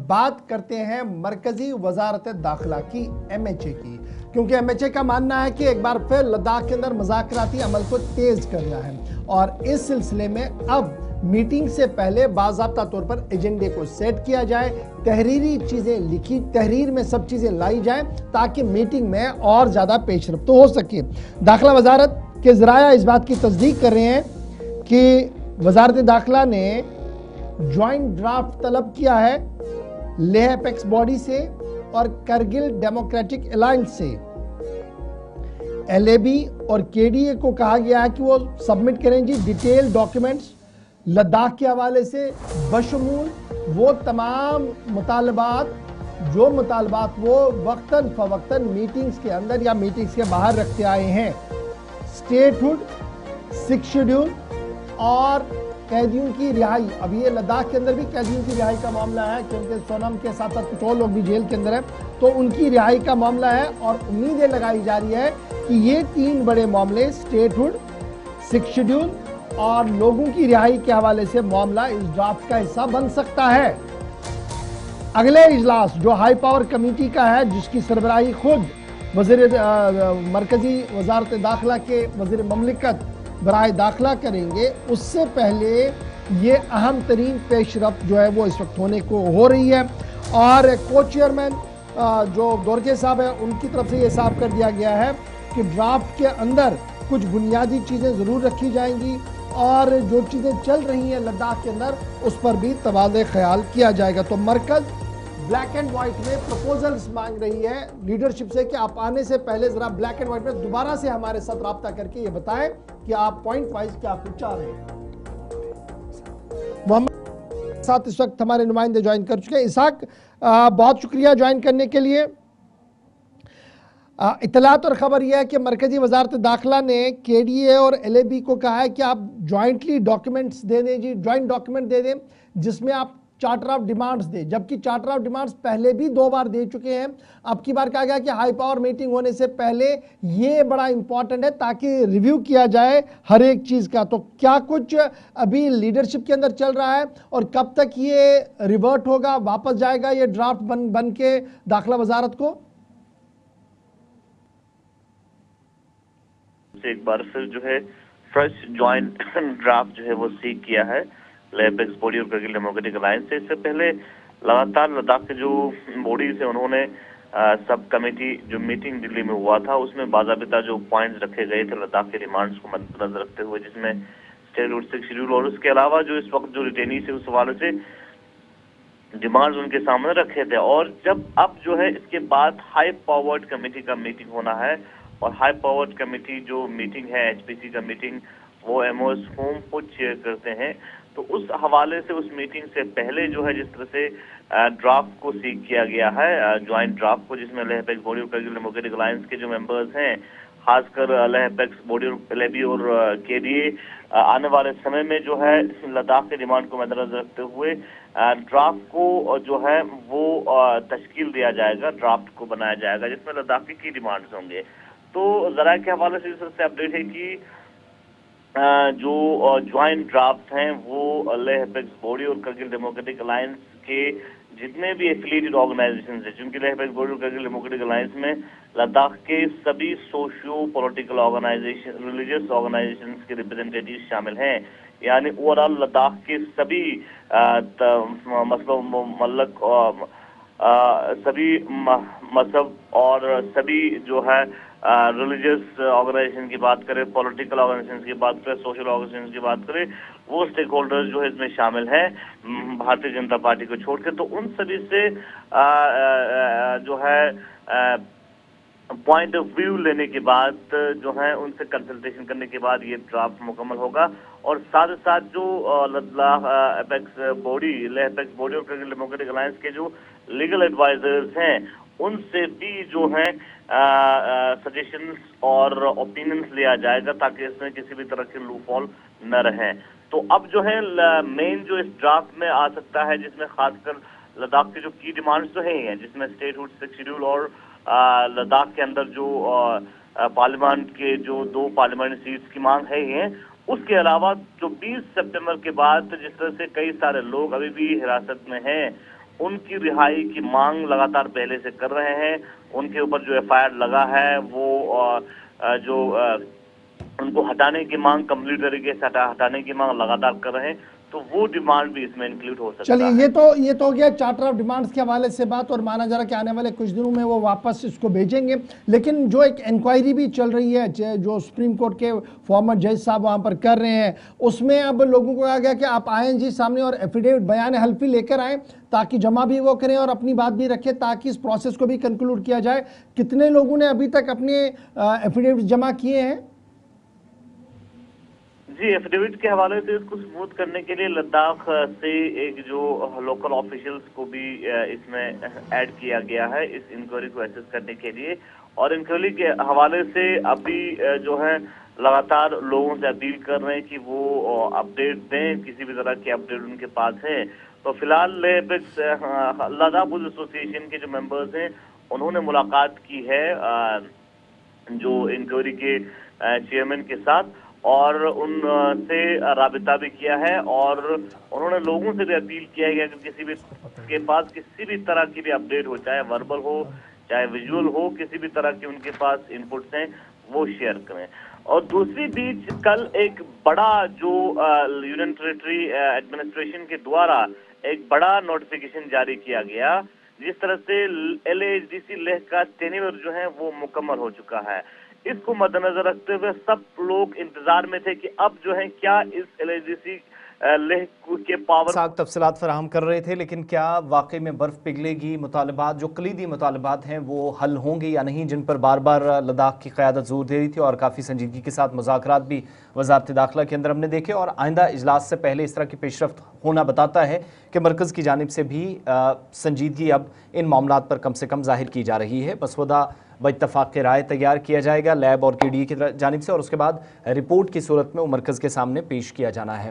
बात करते हैं मरकजी वजारत दाखिला की, MHA की, क्योंकि MHA का मानना है कि एक बार फिर लद्दाख के अंदर मुज़ाकराती अमल को तेज करना है और इस सिलसिले में अब मीटिंग से पहले बाज़ाब्ता तौर पर एजेंडे को सेट किया जाए, तहरीरी चीज़ें लिखी, तहरीर में सब चीज़ें लाई जाएं ताकि मीटिंग में और ज़्यादा पेशरफ्त हो सके। दाखिला वजारत के ज़राया इस बात की तस्दीक कर रहे हैं कि वजारत दाखिला ने ज्वाइंट ड्राफ्ट तलब किया है लेह अपेक्स बॉडी से और करगिल डेमोक्रेटिक अलायंस से। LAB और KDA को कहा गया है कि वो सबमिट करें जी डिटेल डॉक्यूमेंट्स लद्दाख के हवाले से, बशमूल वो तमाम मुतालबात वो वक्तन फवक्तन मीटिंग्स के अंदर या मीटिंग्स के बाहर रखते आए हैं। स्टेटहुड, 6 शेड्यूल और कैदियों की रिहाई। अब ये लद्दाख के अंदर भी कैदियों की रिहाई का मामला है क्योंकि सोनम के साथ साथ कुछ और लोग भी जेल के अंदर हैं, तो उनकी रिहाई का मामला है और उम्मीदें लगाई जा रही है कि ये 3 बड़े मामले, स्टेटहुड, 6 शेड्यूल और लोगों की रिहाई के हवाले से मामला इस ड्राफ्ट का हिस्सा बन सकता है। अगले इजलास जो हाई पावर कमेटी का है, जिसकी सरबराही खुद मरकजी वजारत दाखिला के वजीर ममलिकत बराए दाखिला करेंगे, उससे पहले ये अहम तरीन पेशरफ्त जो है वो इस वक्त होने को हो रही है। और को चेयरमैन जो दोरके साहब है, उनकी तरफ से ये साफ कर दिया गया है कि ड्राफ्ट के अंदर कुछ बुनियादी चीज़ें ज़रूर रखी जाएंगी और जो चीज़ें चल रही हैं लद्दाख के अंदर उस पर भी तबादले ख्याल किया जाएगा। तो मरकज़ ब्लैक एंड व्हाइट में प्रपोजल्स मांग रही है लीडरशिप से कि आप आने से पहले ज़रा ब्लैक एंड व्हाइट में दोबारा से हमारे साथ रब्ता करके ये बताएं कि आप पॉइंट वाइज क्या कुछ चाह रहे हैं। मोहम्मद साथ इस वक्त हमारे नुमाइंदे ज्वाइन कर चुके हैं। इसाक, बहुत शुक्रिया ज्वाइन करने के लिए। इतलात और ख़बर यह है कि मरकजी वजारत दाखिला ने KDA और LAB को कहा है कि आप ज्वाइंटली डॉक्यूमेंट्स दे दें जी, ज्वाइंट डॉक्यूमेंट दे दें जिसमें आप चार्टर ऑफ डिमांड्स दें, जबकि चार्टर ऑफ डिमांड्स पहले भी 2 बार दे चुके हैं। अब की बार कहा गया कि हाई पावर मीटिंग होने से पहले ये बड़ा इंपॉर्टेंट है ताकि रिव्यू किया जाए हर एक चीज़ का। तो क्या कुछ अभी लीडरशिप के अंदर चल रहा है और कब तक ये रिवर्ट होगा, वापस जाएगा ये ड्राफ्ट बन के दाखिला वजारत को? एक बार फिर जो है फ्रेश ज्वाइंट ड्राफ्ट जो है वो सीक किया है लेह अपेक्स बॉडी और करगिल डेमोक्रेटिक अलायंस से। इससे पहले लगातार लद्दाख के जो बॉडीज है उन्होंने सब कमेटी जो मीटिंग दिल्ली में हुआ था उसमें बाज़ाबिता जो पॉइंट्स रखे गए थे लद्दाख के डिमांड्स को मद्देनजर रखते हुए, जिसमें स्टेटहुड, 6 शेड्यूल और उसके अलावा जो इस वक्त जो रिटेनीज है उस हवाले से डिमांड्स उनके सामने रखे थे। और जब अब जो है इसके बाद हाई पावर्ड कमेटी का मीटिंग होना है और हाई पावर्ड कमेटी जो मीटिंग है HPC का मीटिंग वो MOS होम खुद चेयर करते हैं, तो उस हवाले से उस मीटिंग से पहले जो है जिस तरह से ड्राफ्ट को सीक किया गया है ज्वाइंट ड्राफ्ट को, जिसमें लेह अपेक्स बॉडी और करगिल डेमोक्रेटिक अलायंस के जो मेंबर्स हैं, खासकर लेह अपेक्स बॉडी और LAB और KDA आने वाले समय में जो है लद्दाख के डिमांड को मद्देनजर रखते हुए ड्राफ्ट को जो है वो तश्कील दिया जाएगा, ड्राफ्ट को बनाया जाएगा जिसमें लद्दाख की डिमांड्स होंगे। तो जरा के हवाले से इस तरह से अपडेट है कि जो ज्वाइंट ड्राफ्ट हैं वो लेह अपेक्स बॉडी और करगिल डेमोक्रेटिक अलायंस के जितने भी एफिलिएटेड ऑर्गेनाइजेशंस हैं, जिनकी लेह अपेक्स बॉडी और करगिल डेमोक्रेटिक अलायंस में लद्दाख के सभी socio political organisation, religious organisations के रिप्रेजेंटेटिव शामिल हैं, यानी ओवरऑल लद्दाख के सभी सभी मजहब और सभी जो है रिलीजियस ऑर्गेनाइजेशन की बात करें, पॉलिटिकल ऑर्गेनाइजेशन की बात करें, सोशल ऑर्गेनाइजेशन की बात करें, वो स्टेक होल्डर्स जो है इसमें शामिल हैं भारतीय जनता पार्टी को छोड़ के। तो उन सभी से जो है पॉइंट ऑफ व्यू लेने के बाद जो है उनसे कंसल्टेशन करने के बाद ये ड्राफ्ट मुकम्मल होगा। और साथ ही साथ जो Ladakh apex body, Leh apex body और करगिल डेमोक्रेटिक अलायंस के जो लीगल एडवाइजर्स हैं उनसे भी जो है सजेशंस और ओपिनियंस लिया जाएगा ताकि इसमें किसी भी तरह के लूपहोल न रहे। तो अब जो है मेन जो इस ड्राफ्ट में आ सकता है, जिसमें खासकर लद्दाख के जो की डिमांड्स तो हैं, जिसमें स्टेटहुड, 6 शेड्यूल और लद्दाख के अंदर जो पार्लियामेंट के जो 2 पार्लियामेंट सीट्स की मांग है ही है, उसके अलावा जो 20 सितंबर के बाद जिस तरह से कई सारे लोग अभी भी हिरासत में हैं उनकी रिहाई की मांग लगातार पहले से कर रहे हैं। उनके ऊपर जो एफआईआर लगा है वो उनको हटाने की मांग, कंप्लीट तरीके से हटाने की मांग लगातार कर रहे हैं, तो वो डिमांड भी इसमें इंक्लूड हो सकता चलिए, है। ये तो हो गया चार्टर ऑफ डिमांड्स के हवाले से बात, और माना जा रहा है कि आने वाले कुछ दिनों में वो वापस इसको भेजेंगे। लेकिन जो एक इंक्वायरी भी चल रही है जो सुप्रीम कोर्ट के फॉर्मर जज साहब वहां पर कर रहे हैं, उसमें अब लोगों को कहा गया कि आप आएं जी सामने और एफिडेविट बयान हल्फी लेकर आएं, ताकि जमा भी वो करें और अपनी बात भी रखें, ताकि इस प्रोसेस को भी कंक्लूड किया जाए। कितने लोगों ने अभी तक अपने एफिडेविट जमा किए हैं? जी, एफिडेविट के हवाले से इसको स्मूथ करने के लिए लद्दाख से एक जो लोकल ऑफिशियल्स को भी इसमें ऐड किया गया है इस इंक्वायरी को एसेस करने के लिए। और इंक्वायरी के हवाले से अभी जो है लगातार लोगों से अपील कर रहे हैं कि वो अपडेट दें, किसी भी तरह की अपडेट उनके पास है। तो फिलहाल लद्दाख पुलिस एसोसिएशन के जो मेंबर्स हैं उन्होंने मुलाकात की है जो इंक्वायरी के चेयरमैन के साथ, और उनसे राबिता भी किया है, और उन्होंने लोगों से भी अपील किया है कि अगर किसी भी के पास किसी भी तरह की भी अपडेट हो, चाहे वर्बल हो चाहे विजुअल हो, किसी भी तरह के उनके पास इनपुट्स हैं वो शेयर करें। और दूसरी बीच कल एक बड़ा जो यूनियन टेरिटरी एडमिनिस्ट्रेशन के द्वारा एक बड़ा नोटिफिकेशन जारी किया गया, जिस तरह से LAHDC लेह का टेन्योर जो है वो मुकम्मल हो चुका है। इसको मद्देनजर रखते हुए सब लोग इंतजार में थे कि अब जो है क्या इस LAHDC लेह के पावर साथ तफसीलात फराहम कर रहे थे, लेकिन क्या वाकई में बर्फ पिघलेगी, मुतालबात जो कलीदी मुतालबात हैं वो हल होंगे या नहीं, जिन पर बार बार लद्दाख की क़यादत जोर दे रही थी और काफ़ी संजीदगी के साथ मुज़ाकरात भी वज़ारत दाखिला के अंदर हमने देखे। और आइंदा इजलास से पहले इस तरह की पेशरफ्त होना बताता है कि मरकज़ की जानिब से भी संजीदगी अब इन मामलात पर कम से कम ज़ाहिर की जा रही है। मसवदा बइत्तफ़ाक़ के राय तैयार किया जाएगा लैब और KDA की जानिब से, और उसके बाद रिपोर्ट की सूरत में वो मरकज़ के सामने पेश किया जाना है।